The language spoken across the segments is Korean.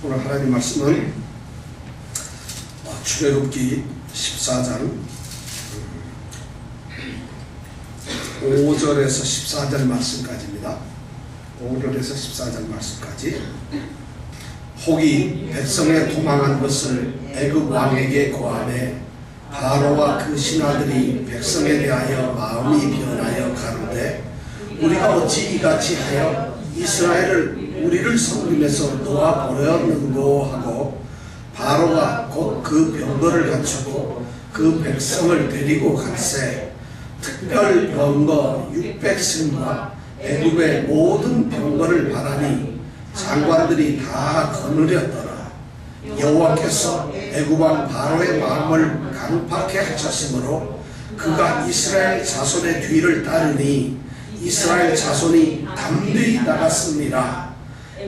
오늘 하나님 말씀은 출애굽기 14장 5절에서 14절 말씀까지입니다. 5절에서 14절 말씀까지. 혹이 백성의 도망한 것을 애굽 왕에게 고하매 바로와 그 신하들이 백성에 대하여 마음이 변하여 가로되 우리가 어찌 이같이 하여 이스라엘을 우리를 섬김에서 놓아버렸는고 하고 바로가 곧 그 병거를 갖추고 그 백성을 데리고 갔세. 특별 병거 600승과 애굽의 모든 병거를 바라니 장관들이 다 거느렸더라. 여호와께서 애굽 왕 바로의 마음을 강팍해 하셨으므로 그가 이스라엘 자손의 뒤를 따르니 이스라엘 자손이 담대히 나갔습니다.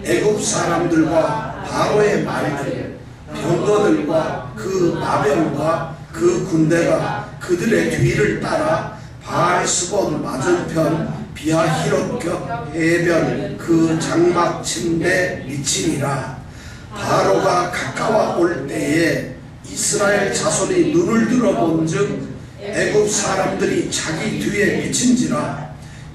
애굽 사람들과 바로의 말들, 병거들과 그 나병과 그 군대가 그들의 뒤를 따라 바알스본 맞은편 비하히롯 곁 해변 그 장막 침대 미치니라. 바로가 가까워 올 때에 이스라엘 자손이 눈을 들어본즉 애굽 사람들이 자기 뒤에 미친지라.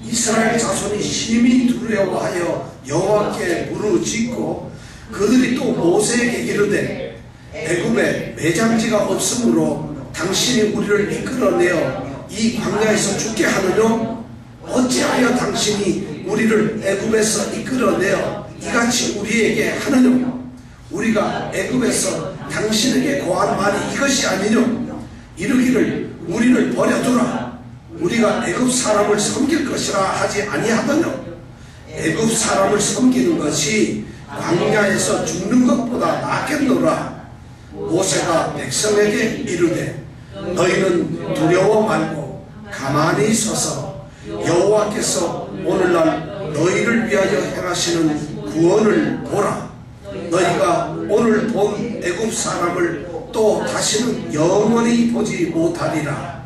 이스라엘 자손이 심히 두려워하여 여호와께 부르짖고 그들이 또 모세에게 이르되 애굽에 매장지가 없으므로 당신이 우리를 이끌어내어 이 광야에서 죽게 하느냐? 어찌하여 당신이 우리를 애굽에서 이끌어내어 이같이 우리에게 하느냐? 우리가 애굽에서 당신에게 고한 말이 이것이 아니냐? 이르기를 우리를 버려두라. 우리가 애굽 사람을 섬길 것이라 하지 아니하더냐? 애굽 사람을 섬기는 것이 광야에서 죽는 것보다 낫겠노라. 모세가 백성에게 이르되 너희는 두려워 말고 가만히 서서 여호와께서 오늘날 너희를 위하여 행하시는 구원을 보라. 너희가 오늘 본 애굽 사람을 또 다시는 영원히 보지 못하리라.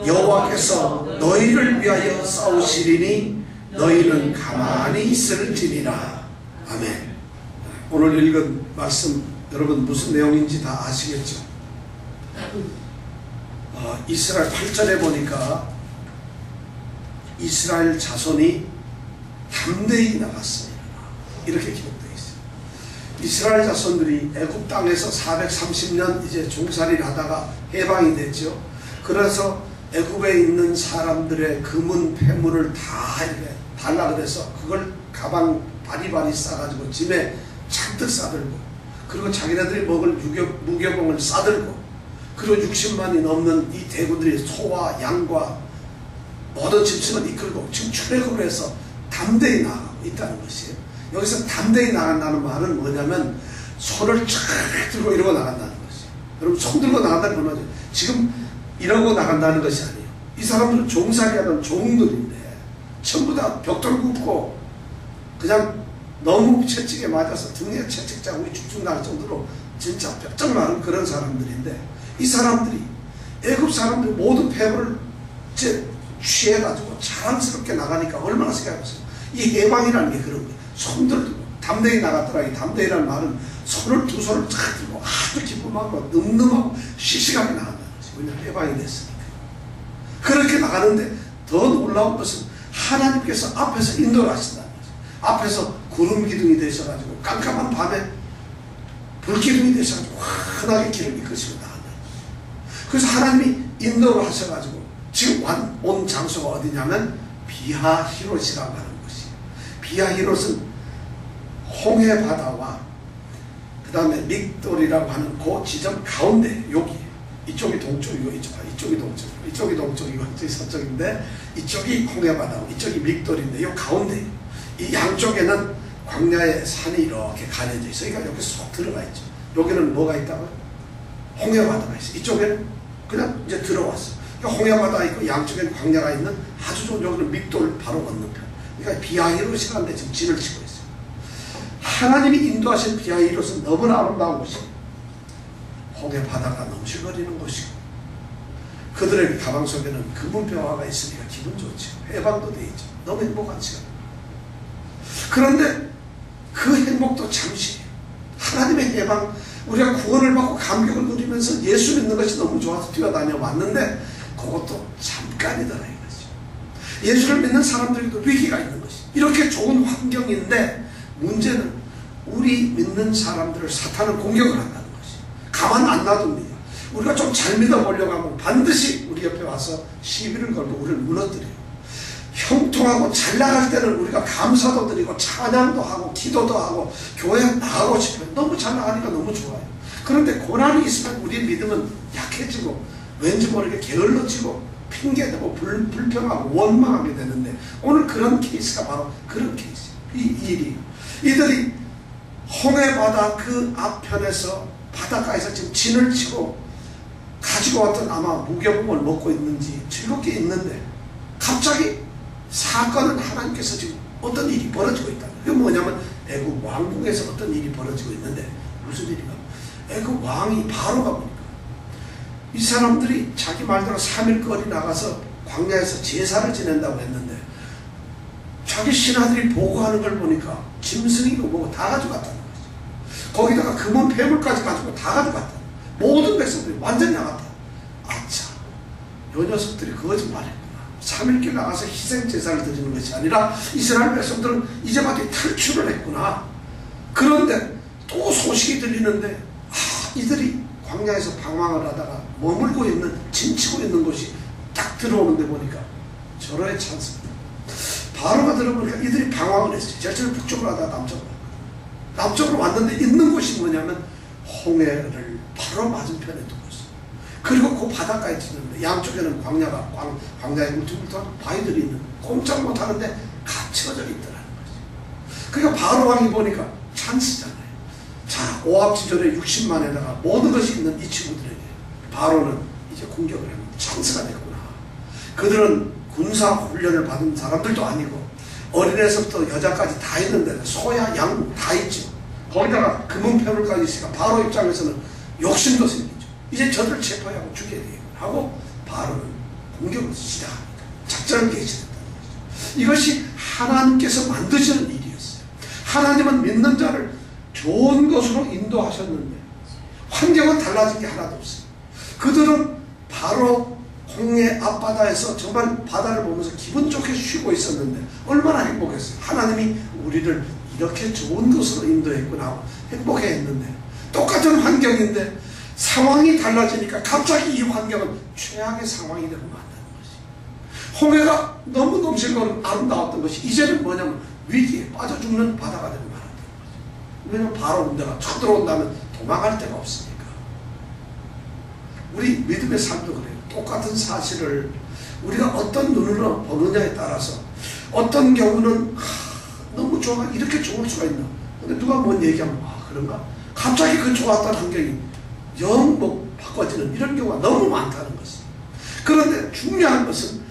여호와께서 너희를 위하여 싸우시리니 너희는 가만히 있을지니라. 아멘. 오늘 읽은 말씀 여러분 무슨 내용인지 다 아시겠죠? 이스라엘 8절에 보니까 이스라엘 자손이 담대히 나갔습니다. 이렇게 기록되어 있어요. 이스라엘 자손들이 애굽 땅에서 430년 이제 종살이를 하다가 해방이 됐죠. 그래서 애굽에 있는 사람들의 금은 폐물을 다 이렇게 달라 그래서 그걸 가방 바리바리 싸가지고 짐에 잔뜩 싸들고 그리고 자기네들이 먹을 무교봉을 싸들고 그리고 60만이 넘는 이 대군들이 소와 양과 모든 짐승을 이끌고 지금 출애굽을 해서 담대히 나가고 있다는 것이에요. 여기서 담대히 나간다는 말은 뭐냐면 손을 쫙 들고 이러고 나간다는 것이에요. 여러분 손 들고 나간다는 건 뭐죠? 지금 이러고 나간다는 것이 아니에요. 이 사람들은 종살이하는 종들인데 전부 다 벽돌 굽고 그냥 너무 채찍에 맞아서 등에 채찍 자국이 쭉쭉 날 정도로 진짜 뼈쩍 마른 그런 사람들인데 이 사람들이 애굽 사람들 모든 폐물을 취해가지고 자랑스럽게 나가니까 얼마나 생각했어요. 이 해방이라는 게 그런 거예요. 손들 들고 담대히 나갔더라. 이 담대히라는 말은 손을 두 손을 쫙 들고 아주 기쁨하고 늠름하고 시시하게 나간다는 거죠. 왜냐하면 해방이 됐으니까. 그렇게 나가는데 더 놀라운 것은 하나님께서 앞에서 인도를 하신다는 거죠. 앞에서 구름 기둥이 되셔가지고 깜깜한 밤에 불기둥이 되셔가지고 환하게 길을 이끄시고 나간다는 거죠. 그래서 하나님이 인도를 하셔가지고 지금 온 장소가 어디냐면 비하히롯이라고 하는 것이에요. 비하히롯은 홍해 바다와 그 다음에 믹돌이라고 하는 그 지점 가운데 여기 이쪽이 동쪽이고 이쪽이 동쪽이고 이쪽이 동쪽이고 이쪽이 서쪽인데 이쪽이 홍해 바다고 이쪽이 믹돌인데 이 가운데 이 양쪽에는 광야의 산이 이렇게 가려져 있어요. 그러니까 여기 쏙 들어가 있죠. 여기는 뭐가 있다고요? 홍해 바다가 있어요. 이쪽에는 그냥 이제 들어왔어요. 홍해 바다가 있고 양쪽에는 광야가 있는 아주 좋은 여기는 믹돌 바로 건너편. 그러니까 비하히롯이라는 데 지금 진을 치고 있어요. 하나님이 인도하신 비하히롯은 너무나 아름다운 곳이고 홍해 바다가 넘실거리는 곳이고 그들의 가방 속에는 금은병화가 있으니까 기분 좋죠. 해방도 돼 있죠. 너무 행복한 시간. 그런데 그 행복도 잠시 하나님의 해방, 우리가 구원을 받고 감격을 누리면서 예수 믿는 것이 너무 좋아서 뛰어다녀 왔는데 그것도 잠깐이더라 이거죠. 예수를 믿는 사람들에도 위기가 있는 것이. 이렇게 좋은 환경인데 문제는 우리 믿는 사람들을 사탄은 공격을 한다는 것이. 가만 안 놔둡니다. 우리가 좀 잘 믿어보려고 하면 반드시 우리 옆에 와서 시비를 걸고 우리를 무너뜨려요. 형통하고 잘 나갈 때는 우리가 감사도 드리고 찬양도 하고 기도도 하고 교회 나가고 싶어요. 너무 잘 나가니까 너무 좋아요. 그런데 고난이 있으면 우리 믿음은 약해지고 왠지 모르게 게을러지고 핑계대고 불평하고 원망하게 되는데 오늘 그런 케이스가 바로 그런 케이스예요. 이 이들이 홍해바다 그 앞편에서 바닷가에서 지금 진을 치고 가지고 왔던 아마 무교봉을 먹고 있는지 즐겁게 있는데 갑자기 사건은 하나님께서 지금 어떤 일이 벌어지고 있다. 그게 뭐냐면 애굽 왕궁에서 어떤 일이 벌어지고 있는데 무슨 일인가? 애굽 왕이 바로가 보니까 이 사람들이 자기 말대로 3일 거리 나가서 광야에서 제사를 지낸다고 했는데 자기 신하들이 보고하는 걸 보니까 짐승이고 뭐고 다 가져갔다는 거죠. 거기다가 금은 폐물까지 가지고 다 가져갔다. 모든 백성들이 완전히 나갔다. 아차, 요 녀석들이 거짓말했구나. 3일길 나가서 희생제사를 드리는 것이 아니라 이스라엘 백성들은 이제 막 탈출을 했구나. 그런데 또 소식이 들리는데 이들이 광야에서 방황을 하다가 머물고 있는, 짐치고 있는 곳이 딱 들어오는데 보니까 절호의 찬스입니다. 바로가 들어보니까 이들이 방황을 했어요. 제일 북쪽으로 하다가 남쪽으로 왔는데 있는 곳이 뭐냐면 홍해를 바로 맞은편에 두고 있어요. 그리고 그 바닷가에 지는데 양쪽에는 광야에 울퉁불퉁한 바위들이 있는, 꼼짝 못하는데 갇혀져 있더라는 거죠. 그러니까 바로 왕이 보니까 찬스잖아요. 자, 오합지졸의 60만에다가 모든 것이 있는 이 친구들에게 바로는 이제 공격을 합니다. 찬스가 됐구나. 그들은 군사 훈련을 받은 사람들도 아니고 어린애서부터 여자까지 다 있는데 소야 양 다 있죠. 거기다가 금은 폐물까지 있으니까 바로 입장에서는 욕심도 생기죠. 이제 저들 체포하고 죽여야 되겠구나 하고 바로는 공격을 시작합니다. 작전을 개시했다는 거죠. 이것이 하나님께서 만드시는 일이었어요. 하나님은 믿는 자를 좋은 것으로 인도하셨는데 환경은 달라진 게 하나도 없어요. 그들은 바로 홍해 앞바다에서 정말 바다를 보면서 기분 좋게 쉬고 있었는데 얼마나 행복했어요. 하나님이 우리를 이렇게 좋은 것으로 인도했구나 행복해했는데 똑같은 환경인데 상황이 달라지니까 갑자기 이 환경은 최악의 상황이 되고 만다는 것이. 홍해가 너무 넘실거리고 아름다웠던 것이 이제는 뭐냐면 위기에 빠져 죽는 바다가 되고 말았다는 거죠. 왜냐면 바로 문제가 쳐들어온다면 도망갈 데가 없으니까. 우리 믿음의 삶도 그래요. 똑같은 사실을 우리가 어떤 눈으로 보느냐에 따라서 어떤 경우는 너무 좋아, 이렇게 좋을 수가 있나. 근데 누가 뭔 얘기하면 그런가? 갑자기 그 좋았던 환경이 영 바꿔지는 이런 경우가 너무 많다는 것이. 그런데 중요한 것은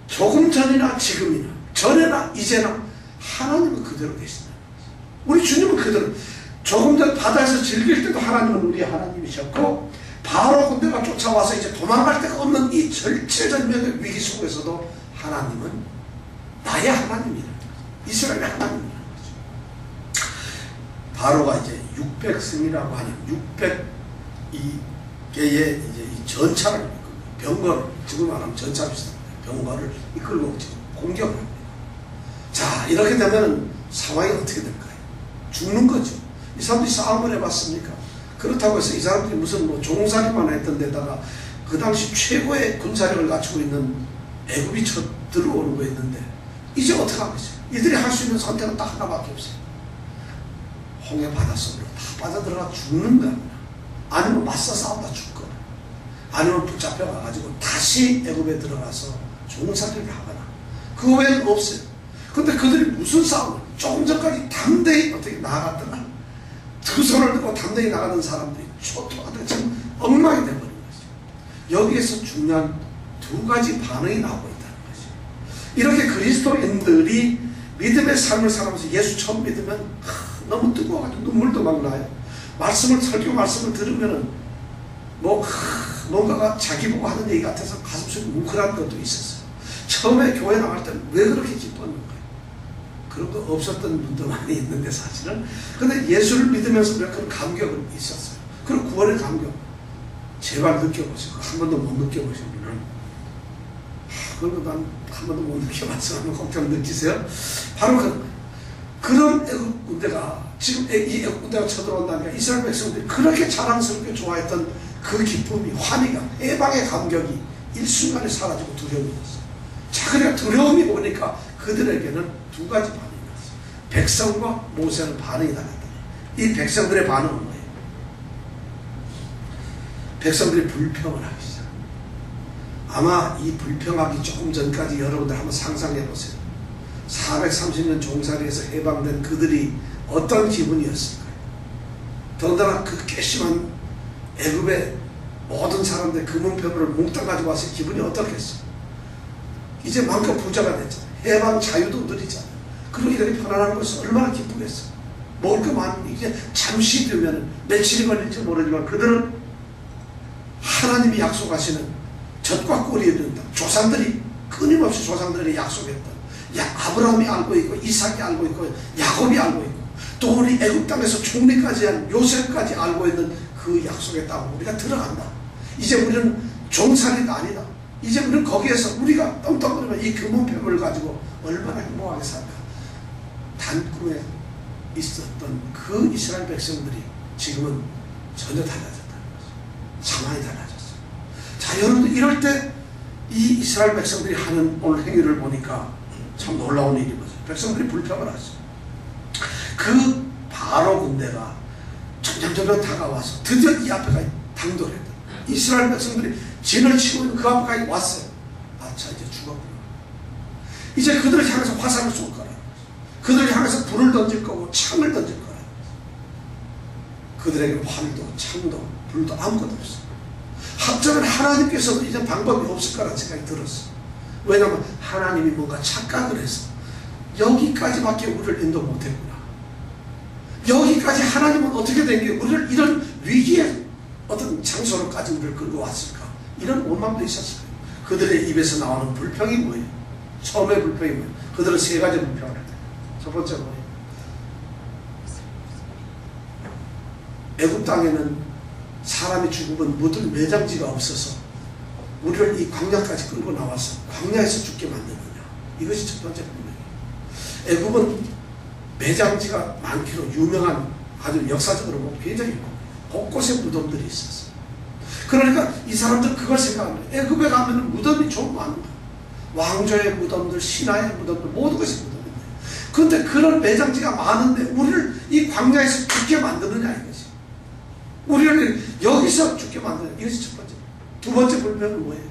조금 전이나 지금이나 전에나 이제나 하나님은 그대로 계신다는 것이. 우리 주님은 그대로, 조금 전 바다에서 즐길 때도 하나님은 우리 하나님이셨고 바로 군대가 쫓아와서 이제 도망갈 데가 없는 이 절체절명의 위기 속에서도 하나님은 나의 하나님이라는 거죠. 이스라엘의 하나님이라는 거죠. 바로가 이제 600승이라고 하는 600개의 이제 이 전차를, 병거를, 지금 말하면 전차 비슷합니다. 병거를 이끌고 지금 공격을 합니다. 자, 이렇게 되면 상황이 어떻게 될까요? 죽는 거죠. 이 사람들이 싸움을 해봤습니까? 그렇다고 해서 이 사람들이 무슨 뭐 종살이만 했던 데다가 그 당시 최고의 군사력을 갖추고 있는 애굽이 들어오는 거 있는데 이제 어떻게 하겠어요? 이들이 할 수 있는 선택은 딱 하나밖에 없어요. 홍해 바닷속으로 다 빠져들어가 죽는 거야. 아니면 맞서 싸우다 죽거나 아니면 붙잡혀 가가지고 다시 애굽에 들어가서 종살이를 하거나 그 외에는 없어요. 근데 그들이 무슨 싸움을 조금 전까지 담대히 어떻게 나아갔더라. 두 손을 들고 담대히 나가는 사람들이 초토화되고 지금 엉망이 되어버린 거죠. 여기에서 중요한 두 가지 반응이 나오고 있다는 거죠. 이렇게 그리스도인들이 믿음의 삶을 살아가면서 예수 처음 믿으면 너무 뜨거워가지고 눈물도 막 나요. 설교 말씀을 들으면은 뭔가가 자기 보고 하는 얘기 같아서 가슴속에 뭉클한 것도 있었어요. 처음에 교회 나갈 때는 왜 그렇게 기뻤는가요? 그런 거 없었던 분도 많이 있는데 사실은. 근데 예수를 믿으면서 우리가 그런 감격은 있었어요. 그런 구원의 감격 제발 느껴보시고, 한 번도 못 느껴보신 분은 그런 거 난 한 번도 못 느껴봤어 하는 걱정 느끼세요? 바로 그런 애국 군대가 지금 이 애국 군대가 쳐들어온다니까 이스라엘 백성들이 그렇게 자랑스럽게 좋아했던 그 기쁨이, 환희가, 해방의 감격이 일순간에 사라지고 두려움이 났어요. 자, 그러니까 두려움이 오니까 그들에게는 두 가지 반응이 났어요. 백성과 모세는 반응이 달랐다. 이 백성들의 반응은 뭐예요? 백성들이 불평을 하기 시작합니다. 아마 이 불평하기 조금 전까지 여러분들 한번 상상해 보세요. 430년 종살이에서 해방된 그들이 어떤 기분이었을까요? 더군다나 그 괘씸한 애굽의 모든 사람들 금은표를 몽땅 가지고 와서 기분이 어떻겠어요? 이제 마음껏 부자가 됐잖아요. 해방 자유도 누리잖아요. 그리고 이들이 편안한 것을 얼마나 기쁘겠어요. 먹을 거 많으니 이제 잠시 되면 며칠이 걸릴지 모르지만 그들은 하나님이 약속하시는 젖과 꿀이 있는 땅, 조상들이 끊임없이 조상들이 약속했던, 아브라함이 알고 있고 이삭이 알고 있고 야곱이 알고 있고 또 우리 애굽 땅에서 총리까지 한 요셉까지 알고 있는 그 약속의 땅으로 우리가 들어간다. 이제 우리는 종살이가 아니다. 이제 우리는 거기에서 우리가 떵떵거리면 이 금은표를 가지고 얼마나 행복하게 살까. 단꿈에 있었던 그 이스라엘 백성들이 지금은 전혀 달라졌다는 거죠. 상황이 달라졌어요. 자, 여러분들 이럴 때 이 이스라엘 백성들이 하는 오늘 행위를 보니까 참 놀라운 일이 뭐죠? 백성들이 불평을 하죠. 그 바로 군대가 점점 다가와서 드디어 이 앞에까지 당돌했다. 이스라엘 백성들이 진을 치고 있는 그 앞에까지 왔어요. 자, 이제 죽었구나. 이제 그들을 향해서 화살을 쏠 거라. 그들을 향해서 불을 던질 거고 창을 던질 거라. 그들에게 활도 창도 불도 아무것도 없어. 합작은 하나님께서도 이제 방법이 없을 거라는 생각이 들었어. 왜냐하면 하나님이 뭔가 착각을 해서 여기까지밖에 우리를 인도 못했구나. 여기까지 하나님은 어떻게 된 게 우리를 이런 위기의 어떤 장소로까지 우리를 끌고 왔을까. 이런 원망도 있었을 거예요. 그들의 입에서 나오는 불평이 뭐예요? 처음에 불평이 뭐예요? 그들은 세 가지 불평을 했대요. 첫 번째 뭐예요? 애굽 땅에는 사람이 죽으면 묻을 매장지가 없어서 우리를 이 광야까지 끌고 나와서 광야에서 죽게 만드느냐. 이것이 첫 번째 불평이에요. 애굽은 매장지가 많기로 유명한 아주 역사적으로 굉장히 곳곳에 무덤들이 있었어요. 그러니까 이 사람들 그걸 생각합니다. 애굽에 가면 무덤이 좀 많다. 왕조의 무덤들, 신하의 무덤들, 모든 것이 무덤인데. 그런데 그런 매장지가 많은데 우리를 이 광야에서 죽게 만드느냐 이것이. 우리를 여기서 죽게 만드느냐. 이것이 첫 번째. 두 번째 불평은 뭐예요?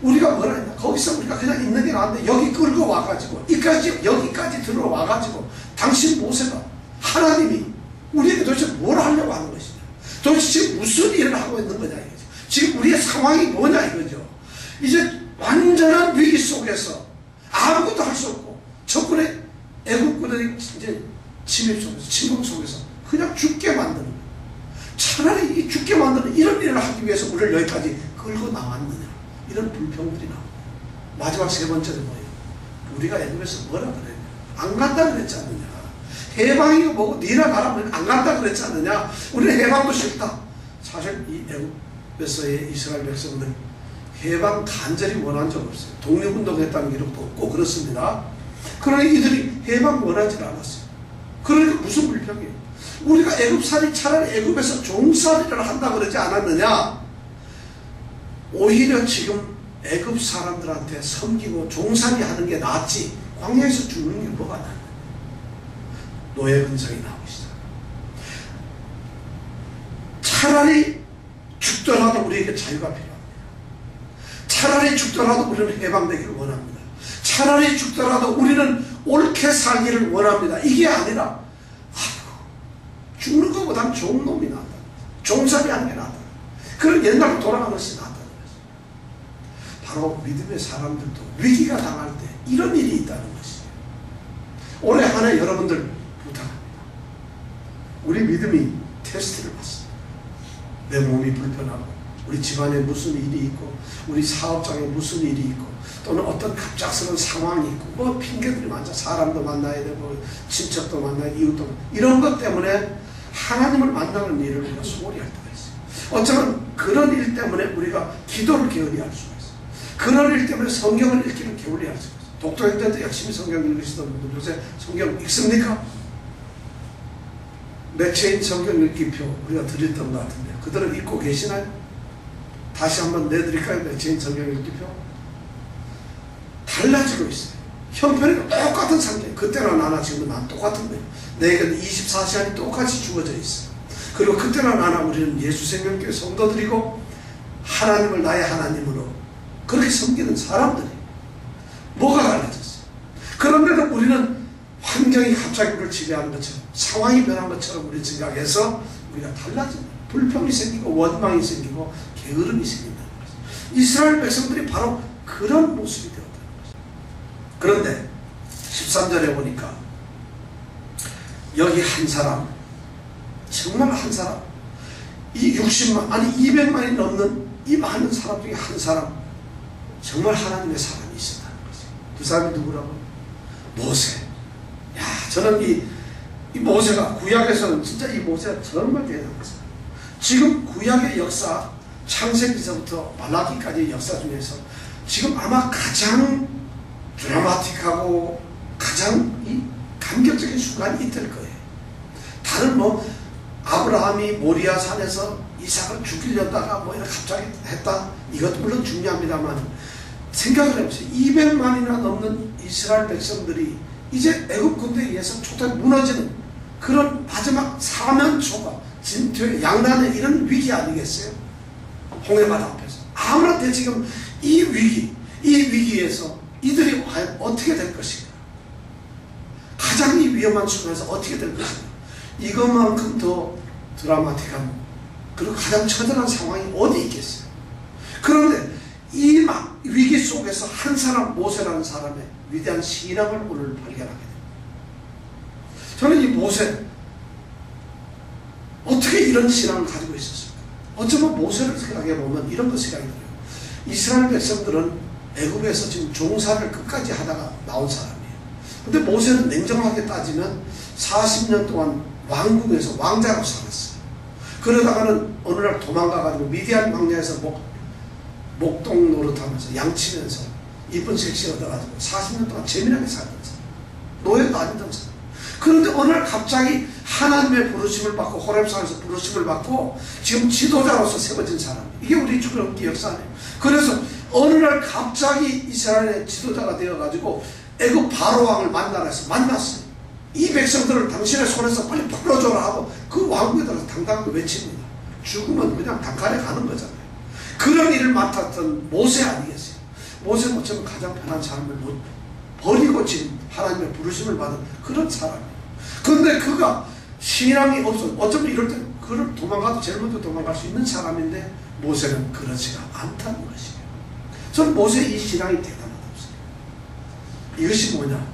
우리가 뭐라 했냐. 거기서 우리가 그냥 있는 게 나은데 여기 끌고 와가지고 여기까지 들어와가지고 당신 모세가 하나님이 우리에게 도대체 뭘 하려고 하는 것이냐. 도대체 지금 무슨 일을 하고 있는 거냐 이거죠. 지금 우리의 상황이 뭐냐 이거죠. 이제 완전한 위기 속에서 아무것도 할 수 없고 적군의 애국군의 이제 침입 속에서 침공 속에서 그냥 죽게 만드는 거예요. 차라리 이 죽게 만드는 이런 일을 하기 위해서 우리를 여기까지 끌고 나왔느냐. 이런 불평들이 나옵니다. 마지막 세 번째는 뭐예요? 우리가 애굽에서 뭐라 그랬냐. 안 간다 그랬지 않느냐. 해방이고 뭐고 니나 가라면 안 간다 그랬지 않느냐. 우리는 해방도 싫다. 사실 이 애굽에서의 이스라엘 백성들 해방 간절히 원한 적 없어요. 독립운동했다는 기록도 없고 그렇습니다. 그러나 이들이 해방 원하지 않았어요. 그러니까 무슨 불평이에요? 우리가 애굽살이 차라리 애굽에서 종살이를 한다 그러지 않았느냐. 오히려 지금 애굽 사람들한테 섬기고 종살이 하는 게 낫지 광야에서 죽는 게 뭐가 낫냐. 노예 근성이 나오기 시작. 차라리 죽더라도 우리에게 자유가 필요합니다. 차라리 죽더라도 우리는 해방되기를 원합니다. 차라리 죽더라도 우리는 옳게 살기를 원합니다. 이게 아니라 죽는 것보다는 좋은 놈이 낫다. 종살이 하는 게 낫다. 그런 옛날로 돌아가는 것이 낫다. 바로 믿음의 사람들도 위기가 당할 때 이런 일이 있다는 것이에요. 올해 한 해 여러분들 부탁합니다. 우리 믿음이 테스트를 받습니다. 내 몸이 불편하고 우리 집안에 무슨 일이 있고 우리 사업장에 무슨 일이 있고 또는 어떤 갑작스러운 상황이 있고 뭐 핑계들이 많죠. 사람도 만나야 되고 친척도 만나야 되고 이웃도 이런 것 때문에 하나님을 만나는 일을 우리가 소홀히 할 때가 있어요. 어쩌면 그런 일 때문에 우리가 기도를 게을리할 수가 있어요. 그런 일 때문에 성경을 읽기를 게을리할 수가 있어요. 독도행전 때 열심히 성경 읽으시던 분들 요새 성경 읽습니까? 매체인 성경 읽기표 우리가 드렸던 것 같은데 그들은 읽고 계시나요? 다시 한번 내드릴까요? 매체인 성경 읽기표? 달라지고 있어요. 형편이 똑같은 상태. 그때나 나나 지금은 난 똑같은 거예요. 내게는 24시간이 똑같이 주어져 있어요. 그리고 그때나 나나 우리는 예수생명교회 성도들이고 하나님을 나의 하나님으로 그렇게 섬기는 사람들이에요. 뭐가 달라졌어요? 그런데도 우리는 환경이 갑자기 우리를 지배하는 것처럼 상황이 변한 것처럼 우리 생각해서 우리가 달라집니다. 불평이 생기고 원망이 생기고 게으름이 생긴다는 거죠. 이스라엘 백성들이 바로 그런 모습이 되었다는 거죠. 그런데 13절에 보니까 여기 한 사람 정말 한 사람 이 60만 아니 200만이 넘는 이 많은 사람 중에 한 사람 정말 하나님의 사람이 있었다는 거죠. 그 사람이 누구라고? 모세. 야, 저는 이 모세가 구약에서는 진짜 이 모세가 정말 대단한 거죠. 지금 구약의 역사 창세기서부터 말라기까지의 역사 중에서 지금 아마 가장 드라마틱하고 가장 이 감격적인 순간이 있을 거예요. 다른 뭐 아브라함이 모리아 산에서 이삭을 죽이려다가 뭐 이렇게 갑자기 했다 이것도 물론 중요합니다만 생각을 해보세요. 200만이나 넘는 이스라엘 백성들이 이제 애굽 군대에 의해서 초토에 무너지는 그런 마지막 사면초가 진퇴 양난의 이런 위기 아니겠어요? 홍해바다 앞에서 아무런데 지금 이 위기에서 이들이 과연 어떻게 될 것인가? 가장 이 위험한 순간에서 어떻게 될 것인가? 이것만큼 더 드라마틱한 그리고 가장 처절한 상황이 어디 있겠어요? 그런데 이 위기 속에서 한 사람 모세라는 사람의 위대한 신앙을 오늘 발견하게 됩니다. 저는 이 모세 어떻게 이런 신앙을 가지고 있었을까? 어쩌면 모세를 생각해 보면 이런 거 생각이 들어요. 이스라엘 백성들은 애굽에서 지금 종사를 끝까지 하다가 나온 사람이에요. 근데 모세는 냉정하게 따지면 40년 동안 왕궁에서 왕자로 살았어요. 그러다가는 어느 날 도망가가지고 미디안 광야에서 목동 노릇하면서 양치면서 이쁜 섹시 얻어가지고 40년 동안 재미나게 살던 사람. 노예도 아니던 사람. 그런데 어느 날 갑자기 하나님의 부르심을 받고 호렙산에서 부르심을 받고 지금 지도자로서 세워진 사람. 이게 우리 출애굽기 역사네요. 그래서 어느 날 갑자기 이스라엘의 지도자가 되어가지고 애굽 바로왕을 만나서 만났어요. 이 백성들을 당신의 손에서 빨리 풀어줘라 하고 그 왕국에 들어서 당당하게 외칩니다. 죽으면 그냥 단칼에 가는 거잖아요. 그런 일을 맡았던 모세 아니겠어요? 모세는 어쩌면 가장 편한 삶을 버리고 지금 하나님의 부르심을 받은 그런 사람이에요. 그런데 그가 신앙이 없어 어쩌면 이럴 때 그를 도망가도 제일 먼저 도망갈 수 있는 사람인데 모세는 그렇지가 않다는 것이에요. 저는 모세의 이 신앙이 대단하다고 생각해요. 이것이 뭐냐?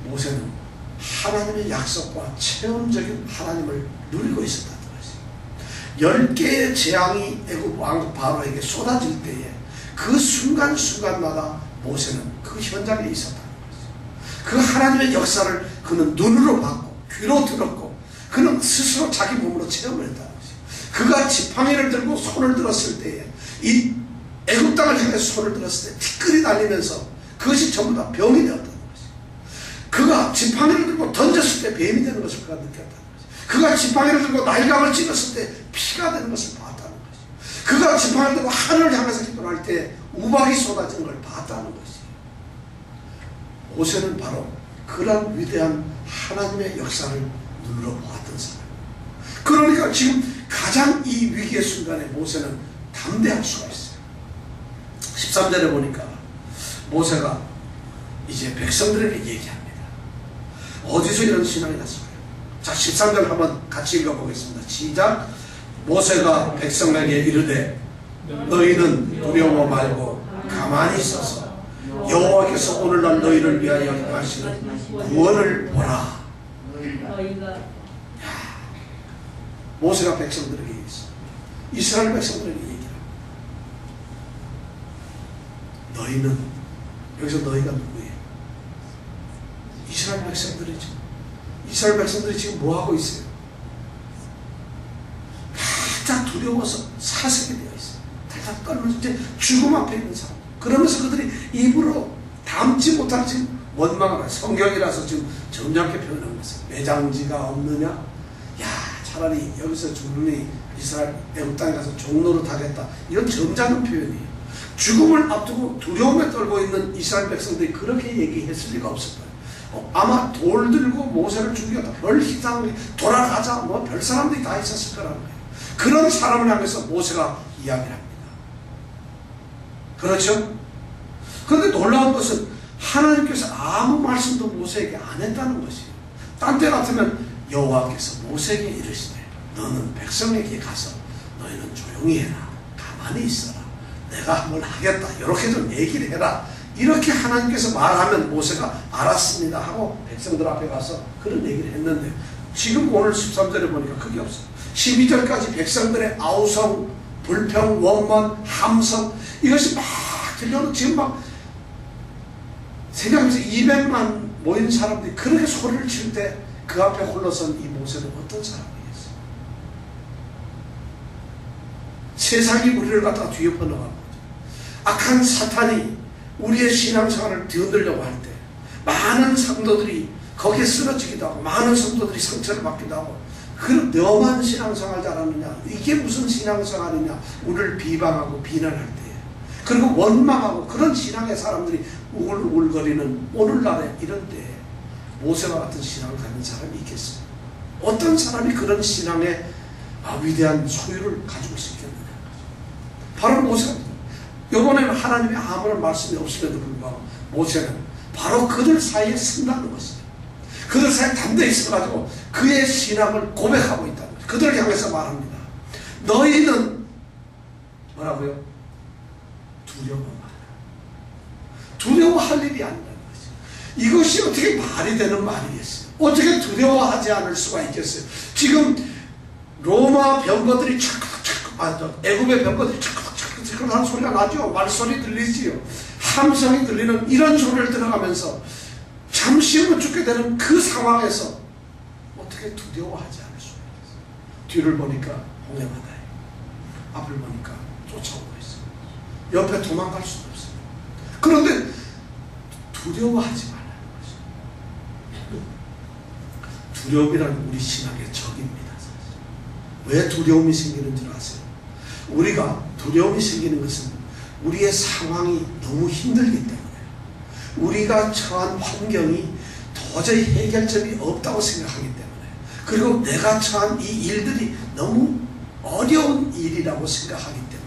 모세는 하나님의 약속과 체험적인 하나님을 누리고 있었다는 것이에요. 10개의 재앙이 애굽 왕 바로에게 쏟아질 때에 그 순간순간마다 모세는 그 현장에 있었다는 것이에요. 그 하나님의 역사를 그는 눈으로 봤고 귀로 들었고 그는 스스로 자기 몸으로 체험을 했다는 것이에요. 그가 지팡이를 들고 손을 들었을 때에 이 애굽 땅을 향해 손을 들었을 때 티끌이 달리면서 그것이 전부 다 병이 되었다는 것이에요. 그가 지팡이를 들고 던졌을 때 뱀이 되는 것을 그가 느꼈다는 것이에요. 그가 지팡이를 들고 날강을 찍었을 때 피가 되는 것을 봤다는 것이에요. 그가 지팡이를 들고 하늘을 향해서 기도할 때 우박이 쏟아지는 걸 봤다는 것이에요. 모세는 바로 그런 위대한 하나님의 역사를 눈으로 보았던 사람. 그러니까 지금 가장 이 위기의 순간에 모세는 담대할 수가 있어요. 13절에 보니까 모세가 이제 백성들에게 얘기합니다. 어디서 이런 신앙이 났을까요? 자, 13절 한번 같이 읽어보겠습니다. 시작. 모세가 백성에게 이르되 너희는 두려워 말고 가만히 있어서 여호와께서 오늘날 너희를 위하여 하시는 구원을 보라. 모세가 백성들에게 얘기했어. 이스라엘 백성들에게 얘기합니다. 너희는, 여기서 너희가 누구예요? 이스라엘 백성들이죠. 이스라엘 백성들이 지금 뭐하고 있어요? 가장 두려워서 사색이 되어 있어요. 달달 떨면서 이제 죽음 앞에 있는 사람. 그러면서 그들이 입으로 담지 못할 지금 원망을 해요. 성경이라서 지금 점잖게 표현한 것은 매장지가 없느냐? 야, 차라리 여기서 죽으니 이스라엘 애굽 땅에 가서 종노릇 하겠다. 이런 점잖은 표현이에요. 죽음을 앞두고 두려움에 떨고 있는 이스라엘 백성들이 그렇게 얘기했을 리가 없을 거예요. 아마 돌 들고 모세를 죽이겠다. 별 희상 돌아가자. 뭐 별 사람들이 다 있었을 거라는 거예요. 그런 사람을 향해서 모세가 이야기를 합니다. 그렇죠? 그런데 놀라운 것은 하나님께서 아무 말씀도 모세에게 안 했다는 것이에요. 딴 때 같으면 여호와께서 모세에게 이르시되 너는 백성에게 가서 너희는 조용히 해라. 가만히 있어라. 내가 뭘 하겠다. 이렇게 좀 얘기를 해라. 이렇게 하나님께서 말하면 모세가 알았습니다 하고 백성들 앞에 가서 그런 얘기를 했는데 지금 오늘 13절에 보니까 그게 없어요. 12절까지 백성들의 아우성, 불평, 원망, 함성 이것이 막 들려오는 지금 막 생각해서 200만 모인 사람들이 그렇게 소리를 칠 때 그 앞에 홀로선 이 모세는 어떤 사람이겠어요? 세상이 우리를 갖다가 뒤엎어 나가는 거죠. 악한 사탄이 우리의 신앙생활을 뒤흔들려고 할 때 많은 성도들이 거기에 쓰러지기도 하고 많은 성도들이 상처를 받기도 하고 그럼 너만 신앙생활 잘하느냐 이게 무슨 신앙생활이냐 우리를 비방하고 비난할 때 그리고 원망하고 그런 신앙의 사람들이 우글우글거리는 오늘날에 이런 때 모세와 같은 신앙을 가진 사람이 있겠어요? 어떤 사람이 그런 신앙의 위대한 소유를 가지고 있겠느냐. 바로 모세입니다. 이번에는 하나님의 아무런 말씀이 없음에도 불구하고 모세는 바로 그들 사이에 쓴다는 것이죠. 그들 사이에 담대히 있어가지고 그의 신앙을 고백하고 있다는 거죠. 그들을 향해서 말합니다. 너희는 뭐라고요? 두려워 마라. 두려워할 일이 아니라는 거죠. 이것이 어떻게 말이 되는 말이겠어요? 어떻게 두려워하지 않을 수가 있겠어요? 지금 로마 병거들이 애굽의 병거들이 착착착착 하는 소리가 나죠. 말소리 들리지요. 함성이 들리는 이런 소리를 들어가면서 잠시 후면 죽게 되는 그 상황에서 어떻게 두려워하지 않을 수가 있겠어요? 뒤를 보니까 홍해바다에 앞을 보니까 쫓아오고 있어요. 옆에 도망갈 수도 없어요. 그런데 두려워하지 말라는 거죠. 두려움이란 우리 신앙의 적입니다. 사실. 왜 두려움이 생기는 줄 아세요? 우리가 두려움이 생기는 것은 우리의 상황이 너무 힘들기 때문에 우리가 처한 환경이 도저히 해결점이 없다고 생각하기 때문에 그리고 내가 처한 이 일들이 너무 어려운 일이라고 생각하기 때문에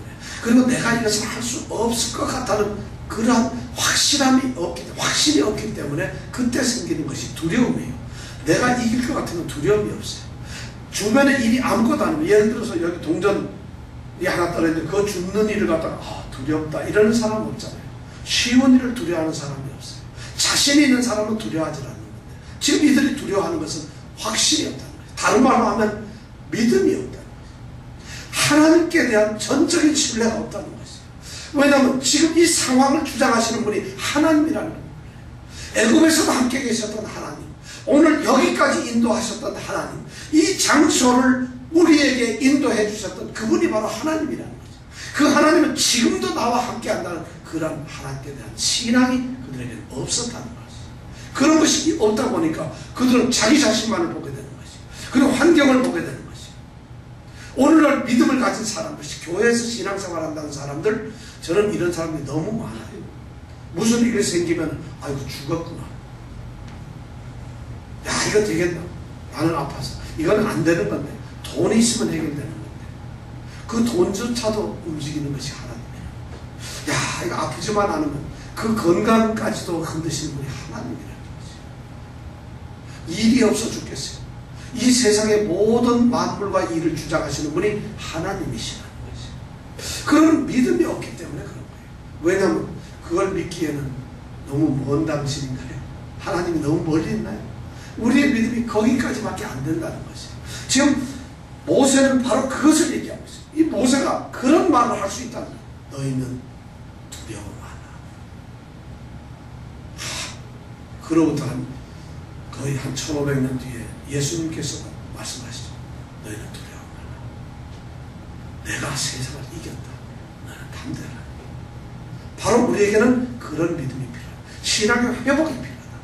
그리고 내가 이것을 할 수 없을 것 같다는 그러한 확신이 없기 때문에 그때 생기는 것이 두려움이에요. 내가 이길 것 같으면 두려움이 없어요. 주변에 일이 아무것도 아니면 예를 들어서 여기 동전이 하나 떨어졌는데 그 죽는 일을 갖다가 두렵다 이러는 사람은 없잖아요. 쉬운 일을 두려워하는 사람이 없어요. 자신이 있는 사람은 두려워하지 않는 건데 지금 이들이 두려워하는 것은 확신이 없다는 거예요. 다른 말로 하면 믿음이 없다는 거예요. 하나님께 대한 전적인 신뢰가 없다는 것이에요. 왜냐하면 지금 이 상황을 주장하시는 분이 하나님이라는 거예요. 애굽에서도 함께 계셨던 하나님, 오늘 여기까지 인도하셨던 하나님, 이 장소를 우리에게 인도해 주셨던 그분이 바로 하나님이라는 거죠. 그 하나님은 지금도 나와 함께 한다는 그런 하나님께 대한 신앙이 그들에게는 없었다는 거죠. 그런 것이 없다 보니까 그들은 자기 자신만을 보게 되는 것이죠. 그리고 환경을 보게 되는 것이죠. 오늘날 믿음을 가진 사람들, 교회에서 신앙생활 한다는 사람들, 저는 이런 사람들이 너무 많아요. 무슨 일이 생기면 아이고 죽었구나. 야 이거 되겠나? 나는 아파서. 이거는 안 되는 건데 돈이 있으면 해결되는 건데 그 돈조차도 움직이는 것이 하나님이에요. 야 이거 아프지만 않으면 그 건강까지도 흔드시는 분이 하나님이라는 거지. 일이 없어 죽겠어요. 이 세상의 모든 만물과 일을 주장하시는 분이 하나님이시라는 거지. 그런 믿음이 없기 때문에 그런 거예요. 왜냐하면 그걸 믿기에는 너무 먼 당신인가요? 하나님이 너무 멀리 있나요? 우리의 믿음이 거기까지밖에 안 된다는 것이에요. 지금 모세는 바로 그것을 얘기하고 있어요. 이 모세가 그런 말을 할 수 있다는 거예요. 너희는 두려워 마라. 그로부터 거의 한 1500년 뒤에 예수님께서 말씀하시죠. 너희는 두려워 말라. 내가 세상을 이겼다. 너는 담대하라. 바로 우리에게는 그런 믿음이 필요하다. 신앙의 회복이 필요하다.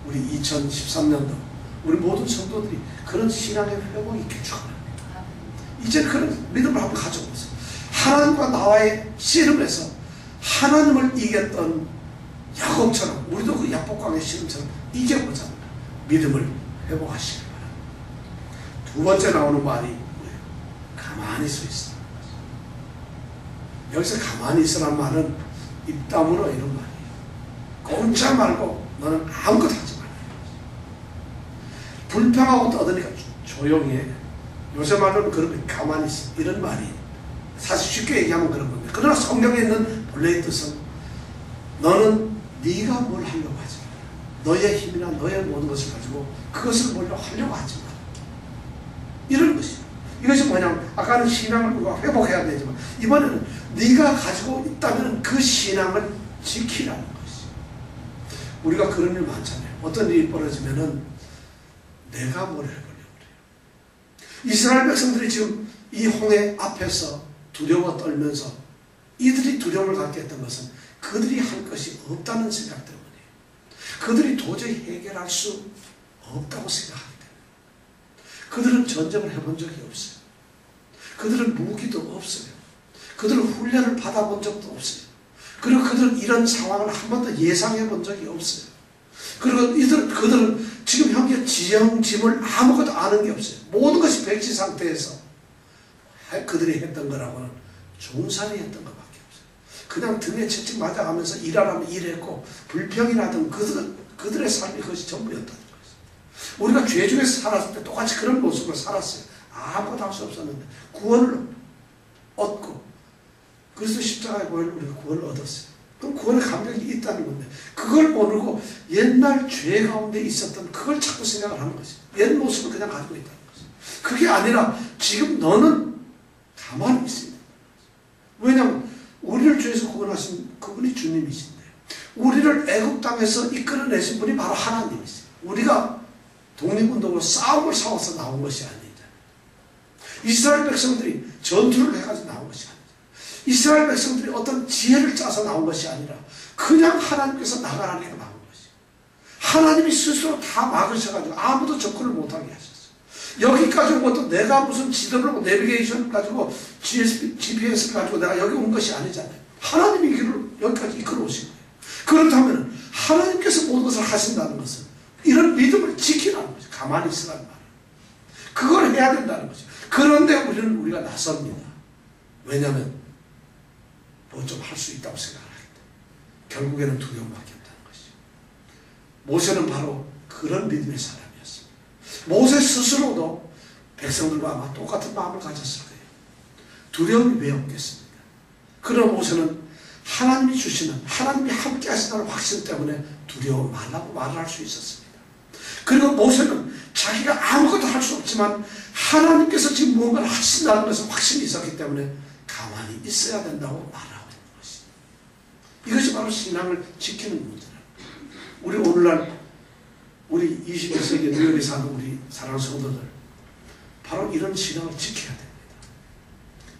우리 2013년도 우리 모든 성도들이 그런 신앙의 회복이 있길 축원합니다. 이제 그런 믿음을 한번 가져보세요. 하나님과 나와의 씨름에서 하나님을 이겼던 야곱처럼 우리도 그 야복강의 씨름처럼 이겨보자. 믿음을 회복하시기 바랍니다. 두 번째 나오는 말이 뭐예요? 가만히 서 있어. 여기서 가만히 있으라는 말은 입 다물어 이런 말이에요. 꼼짝 말고 너는 아무것도 하지 말라. 불평하고 떠드니까 조용히 해. 요새 말로는 그러면 가만히 있어. 이런 말이 사실 쉽게 얘기하면 그런 건데, 그러나 성경에 있는 본래의 뜻은 너는 네가 뭘 하려고 하지 마라. 너의 힘이나 너의 모든 것을 가지고 그것을 뭘로 하려고 하지 마라. 이런 것이에요. 이것이 뭐냐면 아까는 신앙을 우리가 회복해야 되지만 이번에는 네가 가지고 있다면 그 신앙을 지키라는 것이에요. 우리가 그런 일 많잖아요. 어떤 일이 벌어지면은 내가 뭘 해보려고 그래요. 이스라엘 백성들이 지금 이 홍해 앞에서 두려워 떨면서 이들이 두려움을 갖게 했던 것은 그들이 할 것이 없다는 생각 때문이에요. 그들이 도저히 해결할 수 없다고 생각하기 때문에. 그들은 전쟁을 해본 적이 없어요. 그들은 무기도 없어요. 그들은 훈련을 받아본 적도 없어요. 그리고 그들은 이런 상황을 한 번도 예상해 본 적이 없어요. 그리고 그들은 지금 현재 지형짐을 아무것도 아는 게 없어요. 모든 것이 백지 상태에서 그들이 했던 거라고는 종살이 했던 것밖에 없어요. 그냥 등에 채찍 맞아가면서 일하라면 일했고 불평이라든 그들의 삶이 그것이 전부였다는 거예요. 우리가 죄 중에서 살았을 때 똑같이 그런 모습으로 살았어요. 아무것도 할 수 없었는데 구원을 얻고 그래서 십자가의 보혈로 우리가 구원을 얻었어요. 그럼 구원의 감격이 있다는 건데 그걸 모르고 옛날 죄 가운데 있었던 그걸 자꾸 생각을 하는 거죠. 옛 모습을 그냥 가지고 있다는 거죠. 그게 아니라 지금 너는 가만히 있습니다. 왜냐하면 우리를 죄에서 구원하신 그분이 주님이신데 우리를 애국 땅에서 이끌어내신 분이 바로 하나님이세요. 우리가 독립운동으로 싸움을 싸워서 나온 것이 아니다. 이스라엘 백성들이 전투를 해가지고 나온 것이 아니다. 이스라엘 백성들이 어떤 지혜를 짜서 나온 것이 아니라 그냥 하나님께서 나가라니까 나온 것이에요. 하나님이 스스로 다 막으셔가지고 아무도 접근을 못하게 하셨어요. 여기까지 온 것도 내가 무슨 지도를 내비게이션을 가지고 GPS를 가지고 내가 여기 온 것이 아니잖아요. 하나님이 길을 여기까지 이끌어 오신 거예요. 그렇다면 하나님께서 모든 것을 하신다는 것은 이런 믿음을 지키라는 거죠. 가만히 있으라는 말. 그걸 해야 된다는 거죠. 그런데 우리가 나섭니다. 왜냐하면 뭐 좀 할 수 있다고 생각을 하기 때문에 결국에는 두려움밖에 없다는 것이죠. 모세는 바로 그런 믿음의 사람이었습니다. 모세 스스로도 백성들과 아마 똑같은 마음을 가졌을 거예요. 두려움이 왜 없겠습니까? 그러나 모세는 하나님이 주시는 하나님이 함께 하신다는 확신 때문에 두려워 말라고 말을 할 수 있었습니다. 그리고 모세는 자기가 아무것도 할 수 없지만 하나님께서 지금 무언가를 하신다는 것에 확신이 있었기 때문에 가만히 있어야 된다고 말하고 있는 것입니다. 이것이 바로 신앙을 지키는 문제입니다. 우리 오늘날 우리 21세기 뉴욕에 사는 우리 사랑하는 성도들 바로 이런 신앙을 지켜야 됩니다.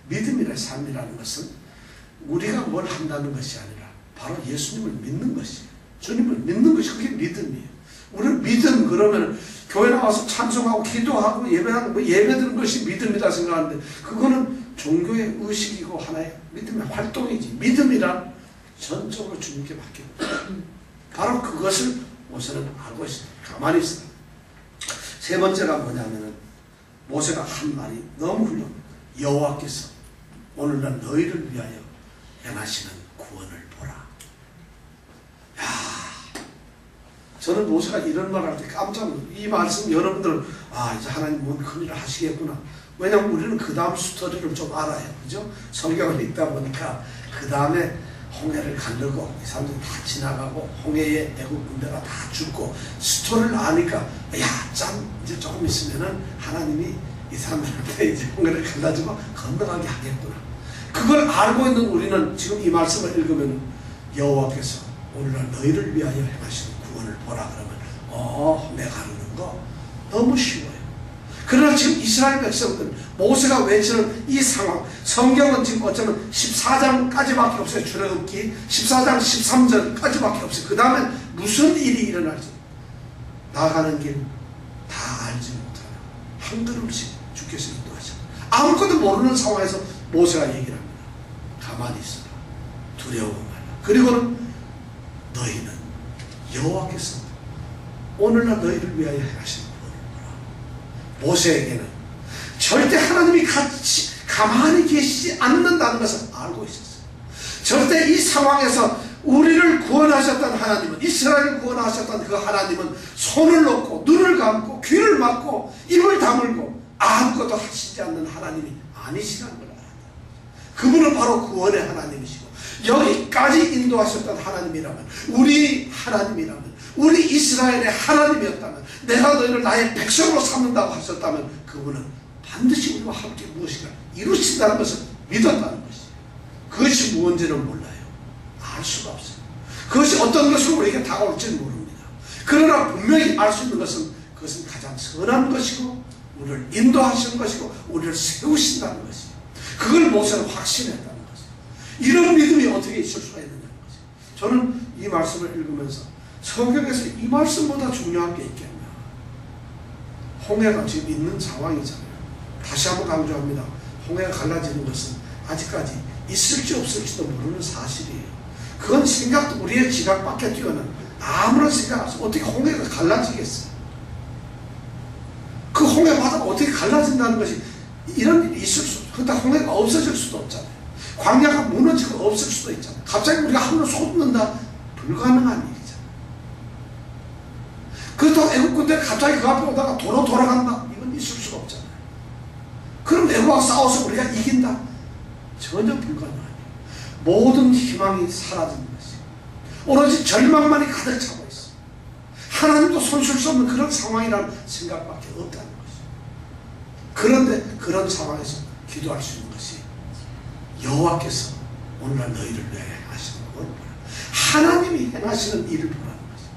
믿음이라는 삶이라는 것은 우리가 뭘 한다는 것이 아니라 바로 예수님을 믿는 것이에요. 주님을 믿는 것이 그게 믿음이에요. 우리는 믿음 그러면 교회 나와서 찬송하고 기도하고 예배하는 거 예배드는 것이 믿음이다 생각하는데 그거는 종교의 의식이고 하나의 믿음의 활동이지. 믿음이란 전적으로 주님께 맡깁니다. 바로 그것을 모세는 알고 있습니다. 가만히 있어요. 세 번째가 뭐냐면은 모세가 한 말이 너무 훌륭합니다. 여호와께서 오늘날 너희를 위하여 행하시는 구원을 보라. 야, 저는 모세가 이런 말을 할 때 깜짝 놀랐어요. 이 말씀 여러분들은 이제 하나님 뭔 큰일을 하시겠구나. 왜냐하면 우리는 그 다음 스토리를 좀 알아요. 그죠? 성경을 읽다 보니까 그 다음에 홍해를 가르고 이 사람들이 다 지나가고 홍해에 애국 군대가 다 죽고 스토리를 아니까 참 이제 조금 있으면은 하나님이 이 사람들한테 이제 홍해를 갈라주고 건너가게 하겠구나. 그걸 알고 있는 우리는 지금 이 말씀을 읽으면 여호와께서 오늘날 너희를 위하여 행하시는 구원을 구원을 보라 그러면 내가 하는 거 너무 쉬워요. 그러나 지금 이스라엘 백성들 모세가 외치는 이 상황, 성경은 지금 어쩌면 14장까지밖에 없어요. 출애굽기 14장 13절까지밖에 없어요. 그 다음에 무슨 일이 일어날지 나아가는 길 다 알지 못하나 한 걸음씩 주께서 인도하셔. 아무것도 모르는 상황에서 모세가 얘기를 합니다. 가만히 있어라. 두려워 말라. 그리고는 너희는 여호와께서 오늘날 너희를 위하여 하시는 구원을 보라. 모세에게는 절대 하나님이 가만히 계시지 않는다는 것을 알고 있었어요. 절대 이 상황에서 우리를 구원하셨던 하나님은, 이스라엘을 구원하셨던 그 하나님은 손을 놓고 눈을 감고 귀를 막고 입을 다물고 아무것도 하시지 않는 하나님이 아니시라는 걸 알았다. 그분은 바로 구원의 하나님이시고 여기까지 인도하셨던 하나님이라면, 우리 하나님이라면, 우리 이스라엘의 하나님이었다면, 내가 너희를 나의 백성으로 삼는다고 하셨다면 그분은 반드시 우리와 함께 무엇인가 이루신다는 것을 믿었다는 것이에요. 그것이 무언지는 몰라요. 알 수가 없어요. 그것이 어떤 것으로 우리에게 다가올지는 모릅니다. 그러나 분명히 알 수 있는 것은 그것은 가장 선한 것이고 우리를 인도하시는 것이고 우리를 세우신다는 것이에요. 그걸 모세는 확신했다는 것이에요. 이런 믿음이 어떻게 있을 수가 있느냐는 것이에요. 저는 이 말씀을 읽으면서 성경에서 이 말씀보다 중요한 게 있겠나. 홍해가 지금 있는 상황이잖아요. 다시 한번 강조합니다. 홍해가 갈라지는 것은 아직까지 있을지 없을지도 모르는 사실이에요. 그건 생각도 우리의 지각 밖에 뛰어난 아무런 생각 없어. 어떻게 홍해가 갈라지겠어요? 그 홍해 바다가 어떻게 갈라진다는 것이 이런 일이 있을 수도 없고, 그렇다고 홍해가 없어질 수도 없잖아요. 광야가 무너지고 없을 수도 있잖아요. 갑자기 우리가 하늘을 솟는다? 불가능한 일이잖아요. 그렇다고 애국 군대가 갑자기 그 앞에 오다가 도로 돌아간다? 이건 있을 수가 없잖아요. 그럼 애국하고 싸워서 우리가 이긴다? 전혀 불가능해요. 모든 희망이 사라지는 것이에요. 오로지 절망만이 가득 차고 있어요. 하나님도 손쓸 수 없는 그런 상황이라는 생각밖에 없다는 것이에요. 그런데 그런 상황에서 기도할 수 있는 것이 여호와께서 오늘날 너희를 위하여 하시는 걸 보라. 하나님이 행하시는 일을 보라는 것이에요.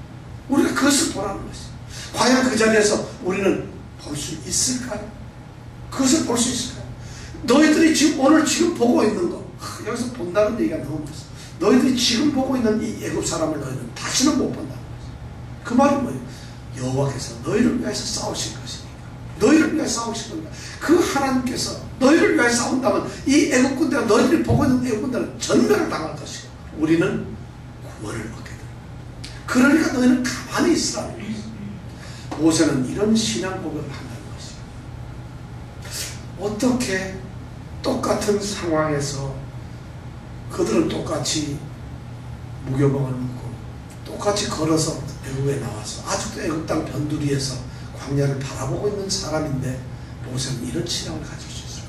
우리가 그것을 보라는 것이에요. 과연 그 자리에서 우리는 볼 수 있을까요? 그것을 볼 수 있을까요? 너희들이 지금 오늘 지금 보고 있는 거, 여기서 본다는 얘기가 너무 많았어. 너희들이 지금 보고 있는 이 애굽 사람을 너희는 다시는 못 본다는 거죠. 그 말은 뭐예요? 여호와께서 너희를 위해서 싸우실 것이니까, 너희를 위해 싸우실 겁니다. 그 하나님께서 너희를 위해 싸운다면 이 애굽 군대가, 너희들이 보고 있는 애굽 군대는 전멸을 당할 것이고 우리는 구원을 얻게 됩니다. 그러니까 너희는 가만히 있으라는 거예요. 모세는 이런 신앙 고백을 한다는 것이에요. 어떻게 똑같은 상황에서 그들은 똑같이 무교병을 먹고 똑같이 걸어서 애굽에 나와서 아직도 애굽 땅 변두리에서 광야를 바라보고 있는 사람인데 모세는 이런 신앙을 가질 수 있어요.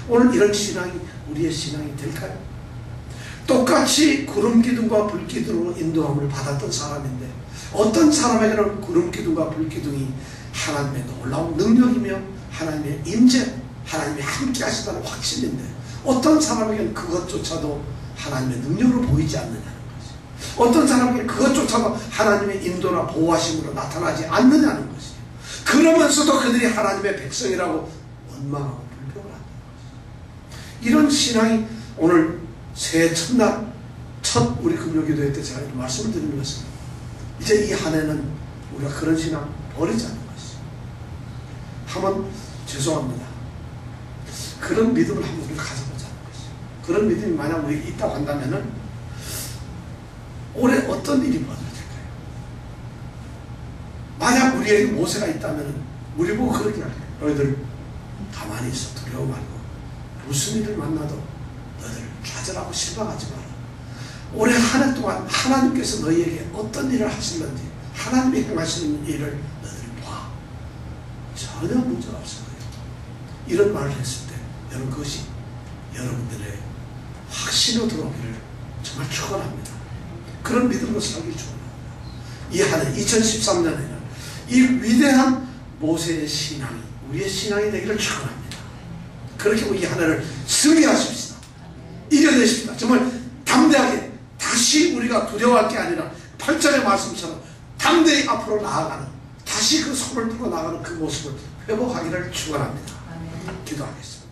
오늘 이런 신앙이 우리의 신앙이 될까요? 똑같이 구름기둥과 불기둥으로 인도함을 받았던 사람인데 어떤 사람에게는 구름기둥과 불기둥이 하나님의 놀라운 능력이며 하나님의 임재, 하나님이 함께 하시다는 확신인데 어떤 사람에게는 그것조차도 하나님의 능력으로 보이지 않느냐는 것이, 어떤 사람에게는 그것조차도 하나님의 인도나 보호하심으로 나타나지 않느냐는 것이, 그러면서도 그들이 하나님의 백성이라고 원망하고 불평을 한다는 것이. 이런 신앙이 오늘 새해 첫날 첫 우리 금요기도회 때 제가 말씀을 드리는 것은 이제 이 한 해는 우리가 그런 신앙 버리자는 것이. 한번 죄송합니다. 그런 믿음을 한번 우리가 가져보자는 것이. 그런 믿음이 만약 우리에게 있다고 한다면은 올해 어떤 일이 벌어질까요? 만약 우리에게 모세가 있다면은 우리 보고 그렇게 할까요? 너희들 가만히 있어. 두려워 말고 무슨 일을 만나도 너희들 좌절하고 실망하지 마라. 올해 한 해 동안 하나님께서 너희에게 어떤 일을 하시는지, 하나님이 행하시는 일을 너희들이 봐. 전혀 문제가 없을 거예요. 이런 말을 했을 때 여러분, 그것이 여러분들의 확신으로 들어오기를 정말 축원합니다. 그런 믿음으로 살기를 축원합니다. 이 한 해 2013년에는 이 위대한 모세의 신앙이 우리의 신앙이 되기를 축원합니다. 그렇게 이 한 해를 승리하십시다. 이겨내십시다. 정말 담대하게 다시 우리가 두려워할 게 아니라 8절의 말씀처럼 담대히 앞으로 나아가는, 다시 그 손을 들고 나가는 그 모습을 회복하기를 축원합니다. 기도하겠습니다.